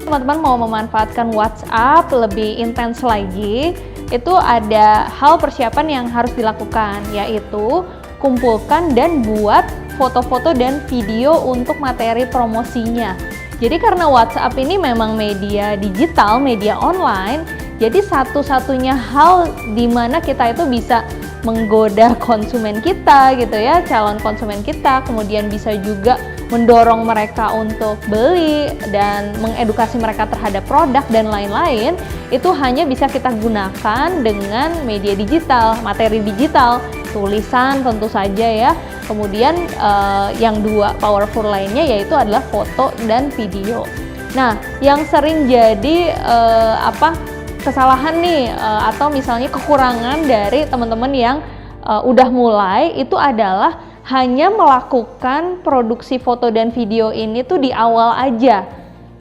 teman-teman mau memanfaatkan WhatsApp lebih intens lagi, itu ada hal persiapan yang harus dilakukan, yaitu kumpulkan dan buat foto-foto dan video untuk materi promosinya. Jadi karena WhatsApp ini memang media digital, media online, jadi satu-satunya hal di mana kita itu bisa menggoda konsumen kita gitu ya, calon konsumen kita, kemudian bisa juga mendorong mereka untuk beli dan mengedukasi mereka terhadap produk dan lain-lain, itu hanya bisa kita gunakan dengan media digital, materi digital, tulisan tentu saja ya. Kemudian yang dua powerful lainnya yaitu adalah foto dan video. Nah, yang sering jadi kesalahan nih atau misalnya kekurangan dari teman-teman yang udah mulai itu adalah hanya melakukan produksi foto dan video ini tuh di awal aja.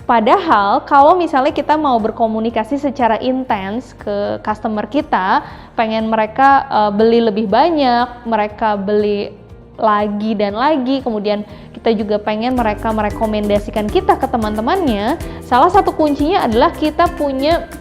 Padahal kalau misalnya kita mau berkomunikasi secara intens ke customer kita, pengen mereka beli lebih banyak, mereka beli lagi dan lagi, kemudian kita juga pengen mereka merekomendasikan kita ke teman-temannya, salah satu kuncinya adalah kita punya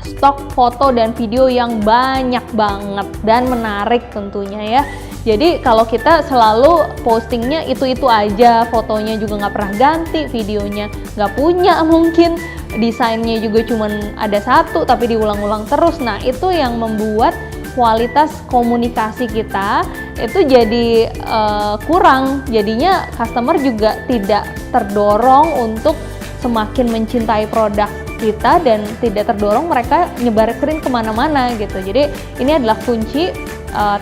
stok foto dan video yang banyak banget dan menarik tentunya ya. Jadi kalau kita selalu postingnya itu-itu aja, fotonya juga nggak pernah ganti, videonya nggak punya mungkin, desainnya juga cuman ada satu tapi diulang-ulang terus. Nah itu yang membuat kualitas komunikasi kita itu jadi kurang. Jadinya customer juga tidak terdorong untuk semakin mencintai produk kita dan tidak terdorong mereka nyebarin kemana-mana gitu. Jadi ini adalah kunci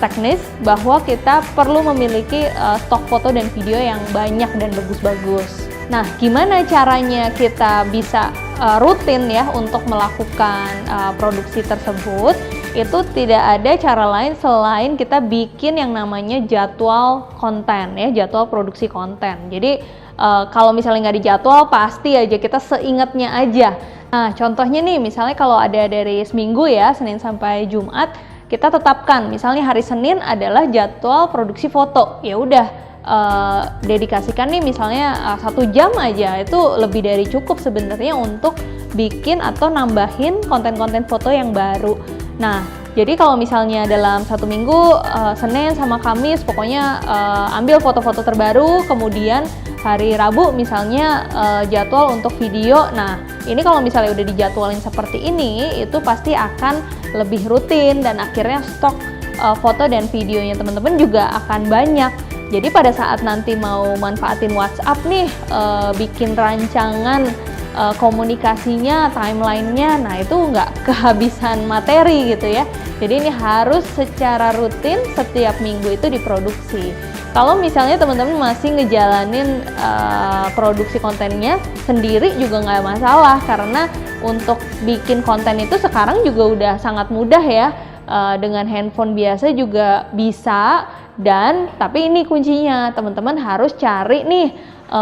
teknis bahwa kita perlu memiliki stok foto dan video yang banyak dan bagus-bagus. Nah, gimana caranya kita bisa rutin ya untuk melakukan produksi tersebut? Itu tidak ada cara lain selain kita bikin yang namanya jadwal konten ya, jadwal produksi konten. Jadi kalau misalnya nggak dijadwal, pasti aja kita seingatnya aja. Nah, contohnya nih, misalnya kalau ada dari seminggu ya, Senin sampai Jumat, kita tetapkan, misalnya hari Senin adalah jadwal produksi foto. Ya udah, dedikasikan nih misalnya 1 jam aja, itu lebih dari cukup sebenarnya untuk bikin atau nambahin konten-konten foto yang baru. Nah, jadi kalau misalnya dalam 1 minggu, Senin sama Kamis, pokoknya ambil foto-foto terbaru, kemudian hari Rabu misalnya jadwal untuk video. Nah, ini kalau misalnya udah dijadwalin seperti ini, itu pasti akan lebih rutin dan akhirnya stok foto dan videonya teman-teman juga akan banyak. Jadi pada saat nanti mau manfaatin WhatsApp nih, bikin rancangan komunikasinya, timelinenya, nah itu nggak kehabisan materi gitu ya. Jadi ini harus secara rutin setiap minggu itu diproduksi. Kalau misalnya teman-teman masih ngejalanin produksi kontennya sendiri juga nggak masalah, karena untuk bikin konten itu sekarang juga udah sangat mudah ya, dengan handphone biasa juga bisa. Dan tapi ini kuncinya, teman-teman harus cari nih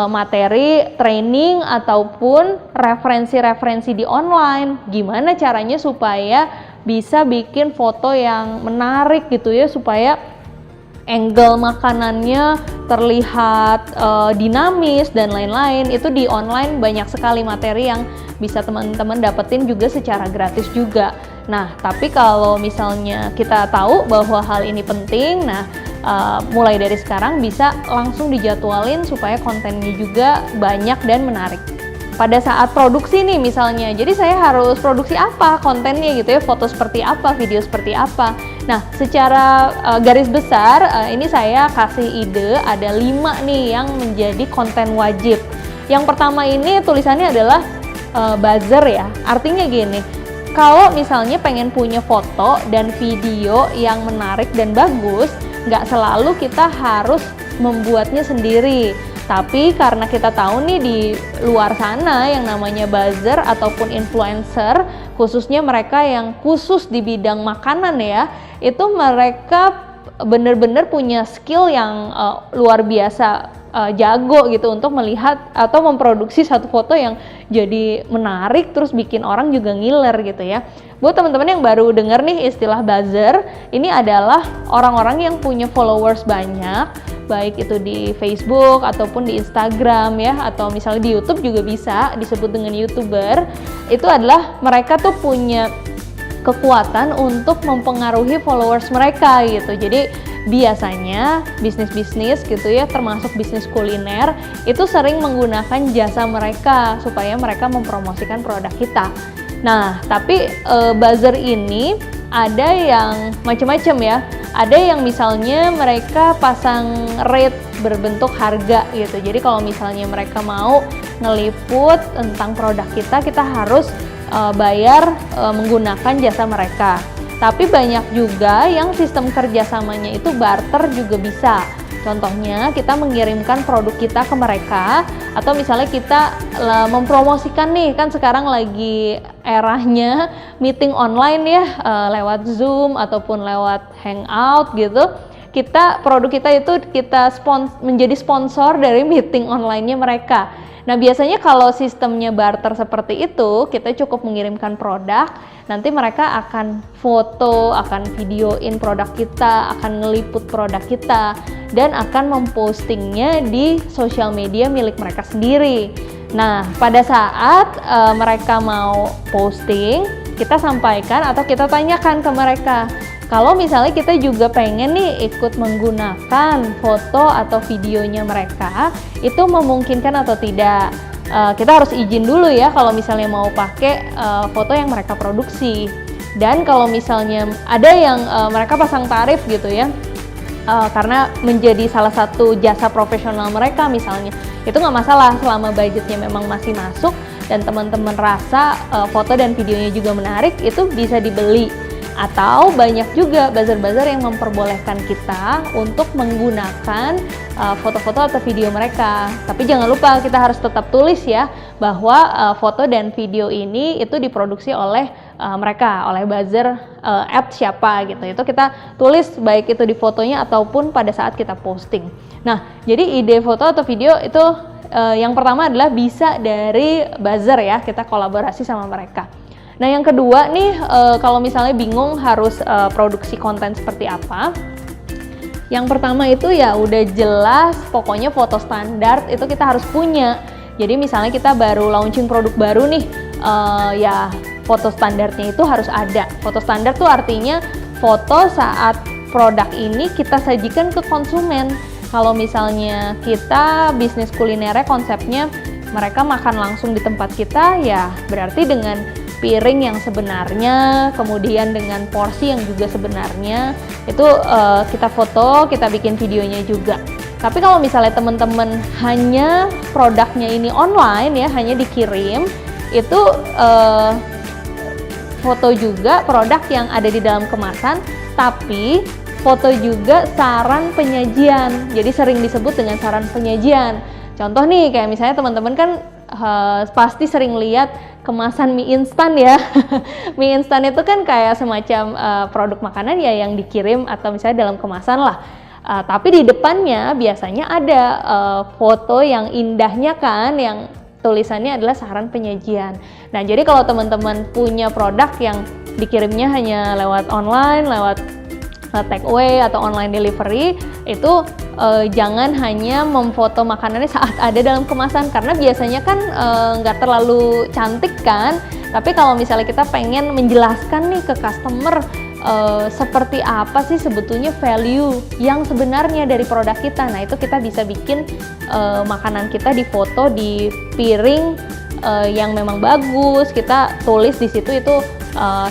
materi training ataupun referensi-referensi di online, gimana caranya supaya bisa bikin foto yang menarik gitu ya, supaya angle makanannya terlihat dinamis dan lain-lain. Itu di online banyak sekali materi yang bisa teman-teman dapetin juga secara gratis juga. Nah, tapi kalau misalnya kita tahu bahwa hal ini penting, nah mulai dari sekarang bisa langsung dijadwalin supaya kontennya juga banyak dan menarik. Pada saat produksi nih misalnya, jadi saya harus produksi apa kontennya gitu ya, foto seperti apa, video seperti apa. Nah, secara garis besar ini saya kasih ide, ada 5 nih yang menjadi konten wajib. Yang pertama ini tulisannya adalah buzzer ya, artinya gini, kalau misalnya pengen punya foto dan video yang menarik dan bagus, nggak selalu kita harus membuatnya sendiri. Tapi karena kita tahu nih di luar sana yang namanya buzzer ataupun influencer, khususnya mereka yang khusus di bidang makanan ya, itu mereka benar-benar punya skill yang luar biasa jago gitu untuk melihat atau memproduksi satu foto yang jadi menarik terus bikin orang juga ngiler gitu ya. Buat teman-teman yang baru dengar nih istilah buzzer, ini adalah orang-orang yang punya followers banyak, baik itu di Facebook ataupun di Instagram ya, atau misalnya di YouTube juga bisa disebut dengan YouTuber. Itu adalah mereka tuh punya kekuatan untuk mempengaruhi followers mereka gitu. Jadi biasanya bisnis-bisnis gitu ya, termasuk bisnis kuliner, itu sering menggunakan jasa mereka supaya mereka mempromosikan produk kita. Nah, tapi buzzer ini ada yang macam-macam ya. Ada yang misalnya mereka pasang rate berbentuk harga gitu. Jadi kalau misalnya mereka mau ngeliput tentang produk kita, kita harus bayar menggunakan jasa mereka. Tapi banyak juga yang sistem kerjasamanya itu barter juga bisa. Contohnya kita mengirimkan produk kita ke mereka, atau misalnya kita mempromosikan nih, kan sekarang lagi eranya meeting online ya, lewat Zoom ataupun lewat Hangout gitu. Produk kita itu kita menjadi sponsor dari meeting online-nya mereka. Nah biasanya kalau sistemnya barter seperti itu, kita cukup mengirimkan produk, nanti mereka akan foto, akan videoin produk kita, akan ngeliput produk kita, dan akan mempostingnya di sosial media milik mereka sendiri. Nah pada saat mereka mau posting, kita sampaikan atau kita tanyakan ke mereka, kalau misalnya kita juga pengen nih ikut menggunakan foto atau videonya mereka, itu memungkinkan atau tidak? Kita harus izin dulu ya kalau misalnya mau pakai foto yang mereka produksi. Dan kalau misalnya ada yang mereka pasang tarif gitu ya, karena menjadi salah satu jasa profesional mereka misalnya, itu nggak masalah selama budgetnya memang masih masuk dan teman-teman rasa foto dan videonya juga menarik, itu bisa dibeli. Atau banyak juga buzzer-buzzer yang memperbolehkan kita untuk menggunakan foto-foto atau video mereka. Tapi jangan lupa kita harus tetap tulis ya bahwa foto dan video ini itu diproduksi oleh mereka, oleh buzzer at siapa gitu. Itu kita tulis baik itu di fotonya ataupun pada saat kita posting. Nah, jadi ide foto atau video itu yang pertama adalah bisa dari buzzer ya, kita kolaborasi sama mereka. Nah yang kedua nih, kalau misalnya bingung harus produksi konten seperti apa, yang pertama itu ya udah jelas, pokoknya foto standar itu kita harus punya. Jadi misalnya kita baru launching produk baru nih, ya foto standarnya itu harus ada. Foto standar tuh artinya foto saat produk ini kita sajikan ke konsumen. Kalau misalnya kita bisnis kulinernya konsepnya mereka makan langsung di tempat kita, ya berarti dengan piring yang sebenarnya, kemudian dengan porsi yang juga sebenarnya, itu kita foto, kita bikin videonya juga. Tapi kalau misalnya teman-teman hanya produknya ini online ya, hanya dikirim, itu foto juga produk yang ada di dalam kemasan, tapi foto juga saran penyajian. Jadi sering disebut dengan saran penyajian. Contoh nih, kayak misalnya teman-teman kan pasti sering lihat kemasan mie instan ya. Mie instan itu kan kayak semacam produk makanan ya yang dikirim atau misalnya dalam kemasan lah. Tapi di depannya biasanya ada foto yang indahnya kan, yang tulisannya adalah saran penyajian. Nah jadi kalau teman-teman punya produk yang dikirimnya hanya lewat online, lewat take away atau online delivery, itu jangan hanya memfoto makanannya saat ada dalam kemasan, karena biasanya kan nggak terlalu cantik kan. Tapi kalau misalnya kita pengen menjelaskan nih ke customer seperti apa sih sebetulnya value yang sebenarnya dari produk kita, nah itu kita bisa bikin makanan kita difoto di piring yang memang bagus, kita tulis di situ itu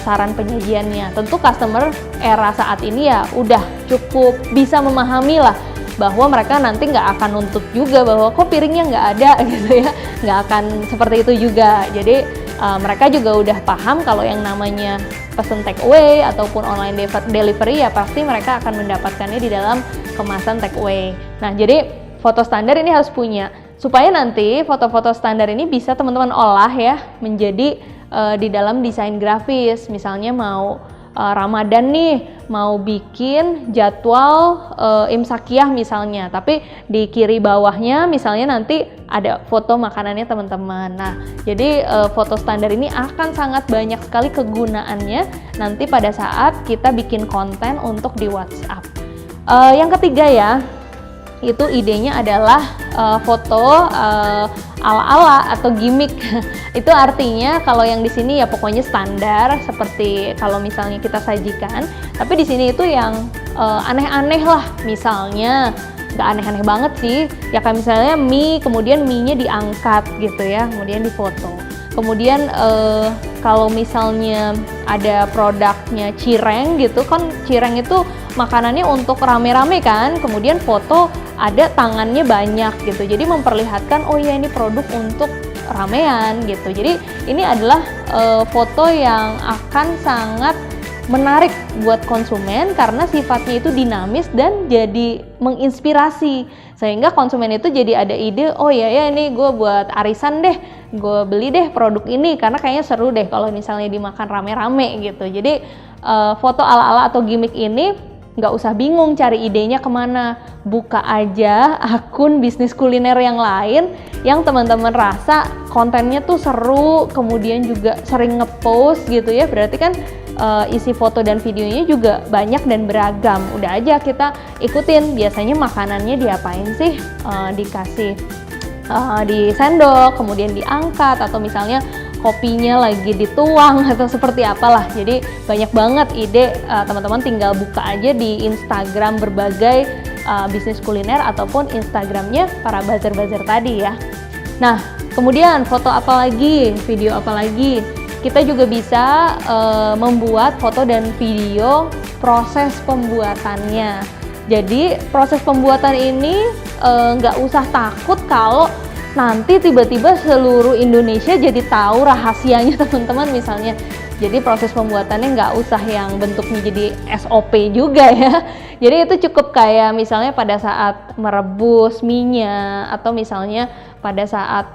saran penyajiannya. Tentu customer era saat ini ya udah cukup bisa memahami lah bahwa mereka nanti nggak akan nuntut juga bahwa kok piringnya nggak ada gitu ya, nggak akan seperti itu juga. Jadi mereka juga udah paham kalau yang namanya pesen take away ataupun online delivery ya pasti mereka akan mendapatkannya di dalam kemasan take away. Nah jadi foto standar ini harus punya, supaya nanti foto-foto standar ini bisa teman-teman olah ya menjadi di dalam desain grafis. Misalnya mau Ramadan nih, mau bikin jadwal imsakiyah misalnya, tapi di kiri bawahnya misalnya nanti ada foto makanannya teman-teman. Nah, jadi foto standar ini akan sangat banyak sekali kegunaannya nanti pada saat kita bikin konten untuk di WhatsApp. Yang ketiga ya, itu idenya adalah foto ala-ala atau gimmick. Itu artinya kalau yang di sini ya pokoknya standar seperti kalau misalnya kita sajikan, tapi di sini itu yang aneh-aneh lah. Misalnya nggak aneh-aneh banget sih, ya kayak misalnya mie, kemudian mie-nya diangkat gitu ya, kemudian difoto. Kemudian kalau misalnya ada produknya cireng gitu kan, cireng itu makanannya untuk rame-rame kan, kemudian foto ada tangannya banyak gitu, jadi memperlihatkan oh ya ini produk untuk ramean gitu. Jadi ini adalah foto yang akan sangat menarik buat konsumen karena sifatnya itu dinamis dan jadi menginspirasi, sehingga konsumen itu jadi ada ide, oh ya ini gue buat arisan deh, gue beli deh produk ini karena kayaknya seru deh kalau misalnya dimakan rame-rame gitu. Jadi foto ala-ala atau gimmick ini nggak usah bingung cari idenya kemana, buka aja akun bisnis kuliner yang lain yang teman-teman rasa kontennya tuh seru, kemudian juga sering ngepost gitu ya, berarti kan isi foto dan videonya juga banyak dan beragam. Udah aja kita ikutin, biasanya makanannya diapain sih, dikasih di sendok, kemudian diangkat, atau misalnya kopinya lagi dituang atau seperti apalah. Jadi banyak banget ide, teman-teman tinggal buka aja di Instagram berbagai bisnis kuliner ataupun Instagramnya para buzzer-buzzer tadi ya. Nah, kemudian foto apa lagi, video apa lagi? Kita juga bisa membuat foto dan video proses pembuatannya. Jadi proses pembuatan ini nggak usah takut kalau nanti tiba-tiba seluruh Indonesia jadi tahu rahasianya teman-teman misalnya. Jadi proses pembuatannya nggak usah yang bentuknya jadi SOP juga ya. Jadi itu cukup kayak misalnya pada saat merebus minyak, atau misalnya pada saat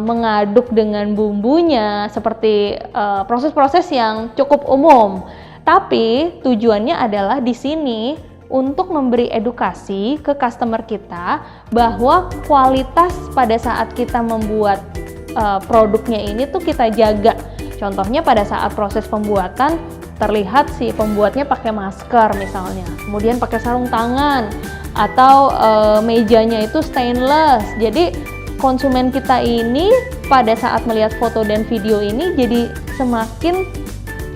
mengaduk dengan bumbunya, seperti proses-proses yang cukup umum. Tapi tujuannya adalah di sini untuk memberi edukasi ke customer kita bahwa kualitas pada saat kita membuat produknya ini tuh kita jaga. Contohnya pada saat proses pembuatan terlihat si pembuatnya pakai masker misalnya, kemudian pakai sarung tangan, atau mejanya itu stainless. Jadi konsumen kita ini pada saat melihat foto dan video ini jadi semakin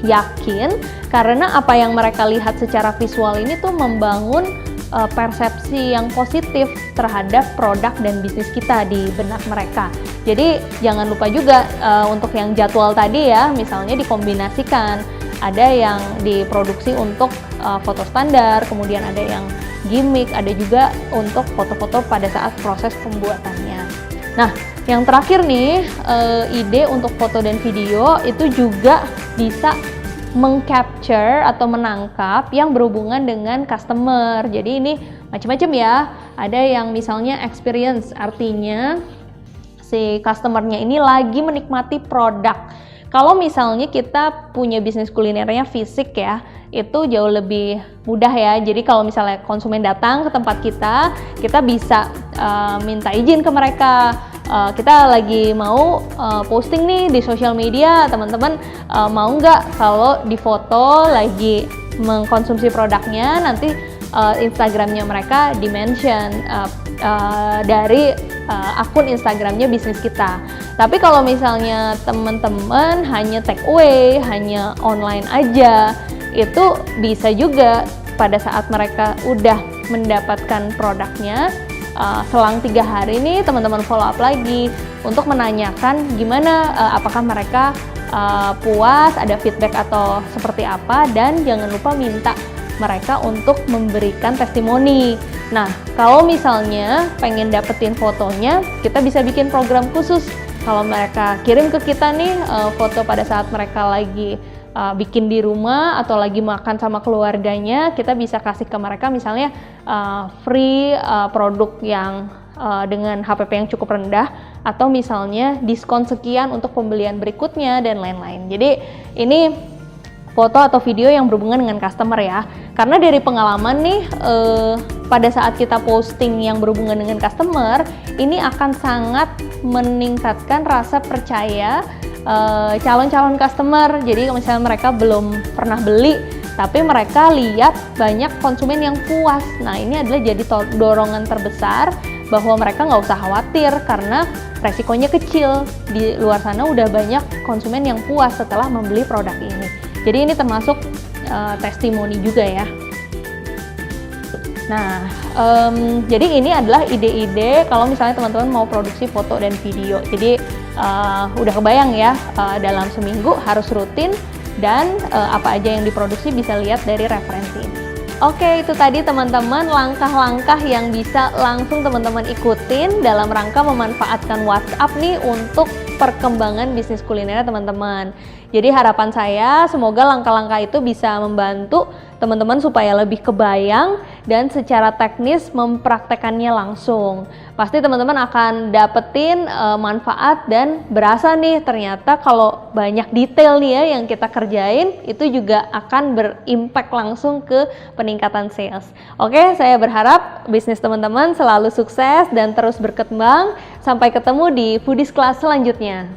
yakin karena apa yang mereka lihat secara visual ini tuh membangun persepsi yang positif terhadap produk dan bisnis kita di benak mereka. Jadi jangan lupa juga untuk yang jadwal tadi ya, misalnya dikombinasikan. Ada yang diproduksi untuk foto standar, kemudian ada yang gimmick, ada juga untuk foto-foto pada saat proses pembuatannya. Nah, yang terakhir nih, ide untuk foto dan video itu juga bisa meng-capture atau menangkap yang berhubungan dengan customer. Jadi ini macam-macam ya. Ada yang misalnya experience, artinya si customernya ini lagi menikmati produk. Kalau misalnya kita punya bisnis kulinernya fisik ya, itu jauh lebih mudah ya. Jadi kalau misalnya konsumen datang ke tempat kita bisa minta izin ke mereka. Kita lagi mau posting nih di sosial media, teman-teman mau nggak kalau difoto lagi mengkonsumsi produknya, nanti Instagramnya mereka di-mention dari akun Instagramnya bisnis kita. Tapi kalau misalnya teman-teman hanya take away, hanya online aja, itu bisa juga pada saat mereka udah mendapatkan produknya, selang 3 hari nih teman-teman follow up lagi untuk menanyakan gimana, apakah mereka puas, ada feedback atau seperti apa, dan jangan lupa minta mereka untuk memberikan testimoni. Nah, kalau misalnya pengen dapetin fotonya, kita bisa bikin program khusus. Kalau mereka kirim ke kita nih foto pada saat mereka lagi bikin di rumah atau lagi makan sama keluarganya, kita bisa kasih ke mereka misalnya free produk yang dengan HPP yang cukup rendah, atau misalnya diskon sekian untuk pembelian berikutnya dan lain-lain. Jadi ini foto atau video yang berhubungan dengan customer ya. Karena dari pengalaman nih, pada saat kita posting yang berhubungan dengan customer, ini akan sangat meningkatkan rasa percaya calon-calon customer. Jadi misalnya mereka belum pernah beli, tapi mereka lihat banyak konsumen yang puas. Nah, ini adalah jadi dorongan terbesar bahwa mereka nggak usah khawatir karena resikonya kecil. Di luar sana udah banyak konsumen yang puas setelah membeli produk ini. Jadi ini termasuk testimoni juga ya. Nah, jadi ini adalah ide-ide kalau misalnya teman-teman mau produksi foto dan video. Jadi udah kebayang ya, dalam seminggu harus rutin dan apa aja yang diproduksi bisa lihat dari referensi ini. Oke, itu tadi teman-teman langkah-langkah yang bisa langsung teman-teman ikutin dalam rangka memanfaatkan WhatsApp nih untuk perkembangan bisnis kuliner teman-teman. Jadi harapan saya semoga langkah-langkah itu bisa membantu teman-teman supaya lebih kebayang dan secara teknis mempraktekannya langsung. Pasti teman-teman akan dapetin manfaat dan berasa nih ternyata kalau banyak detail nih ya yang kita kerjain itu juga akan berimpact langsung ke peningkatan sales. Oke, saya berharap bisnis teman-teman selalu sukses dan terus berkembang. Sampai ketemu di Foodies Class selanjutnya.